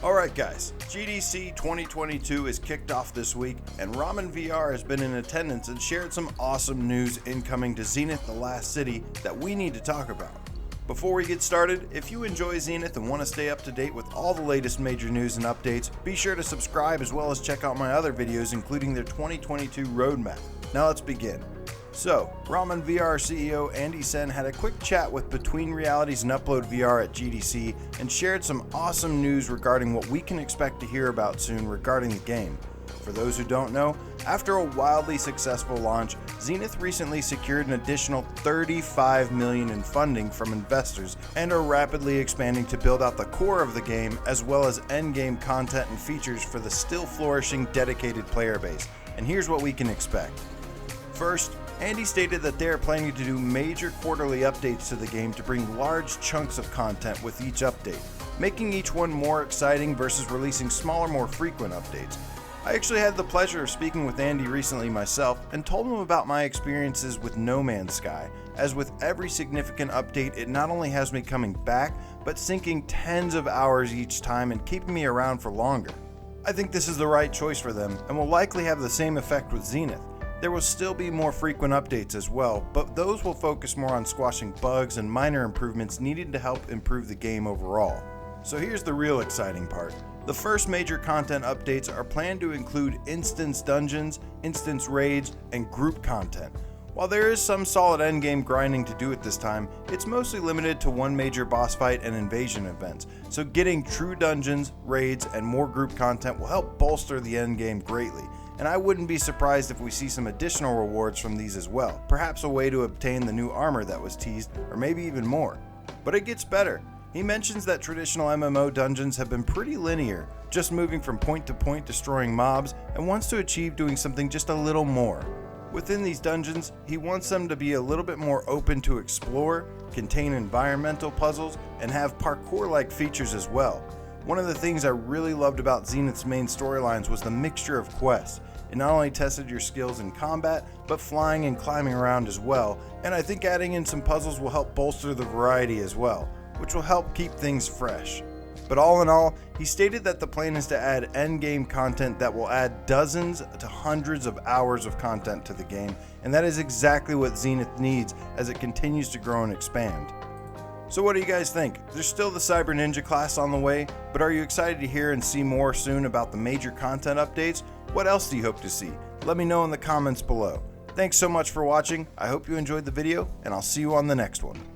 Alright guys, GDC 2022 is kicked off this week, and Ramen VR has been in attendance and shared some awesome news incoming to Zenith the Last City that we need to talk about. Before we get started, if you enjoy Zenith and want to stay up to date with all the latest major news and updates, be sure to subscribe as well as check out my other videos including their 2022 roadmap. Now let's begin. So, Ramen VR CEO Andy Sen had a quick chat with Between Realities and Upload VR at GDC and shared some awesome news regarding what we can expect to hear about soon regarding the game. For those who don't know, after a wildly successful launch, Zenith recently secured an additional $35 million in funding from investors and are rapidly expanding to build out the core of the game as well as endgame content and features for the still flourishing dedicated player base. And here's what we can expect. First, Andy stated that they are planning to do major quarterly updates to the game to bring large chunks of content with each update, making each one more exciting versus releasing smaller, more frequent updates. I actually had the pleasure of speaking with Andy recently myself and told him about my experiences with No Man's Sky, as with every significant update it not only has me coming back, but sinking tens of hours each time and keeping me around for longer. I think this is the right choice for them and will likely have the same effect with Zenith. There will still be more frequent updates as well, but those will focus more on squashing bugs and minor improvements needed to help improve the game overall. So here's the real exciting part. The first major content updates are planned to include instance dungeons, instance raids, and group content. While there is some solid endgame grinding to do at this time, it's mostly limited to one major boss fight and invasion events, so getting true dungeons, raids, and more group content will help bolster the endgame greatly. And I wouldn't be surprised if we see some additional rewards from these as well, perhaps a way to obtain the new armor that was teased, or maybe even more. But it gets better. He mentions that traditional MMO dungeons have been pretty linear, just moving from point to point destroying mobs, and wants to achieve doing something just a little more. Within these dungeons, he wants them to be a little bit more open to explore, contain environmental puzzles, and have parkour-like features as well. One of the things I really loved about Zenith's main storylines was the mixture of quests. It not only tested your skills in combat, but flying and climbing around as well, and I think adding in some puzzles will help bolster the variety as well, which will help keep things fresh. But all in all, he stated that the plan is to add endgame content that will add dozens to hundreds of hours of content to the game, and that is exactly what Zenith needs as it continues to grow and expand. So what do you guys think? There's still the Cyber Ninja class on the way, but are you excited to hear and see more soon about the major content updates? What else do you hope to see? Let me know in the comments below. Thanks so much for watching. I hope you enjoyed the video, and I'll see you on the next one.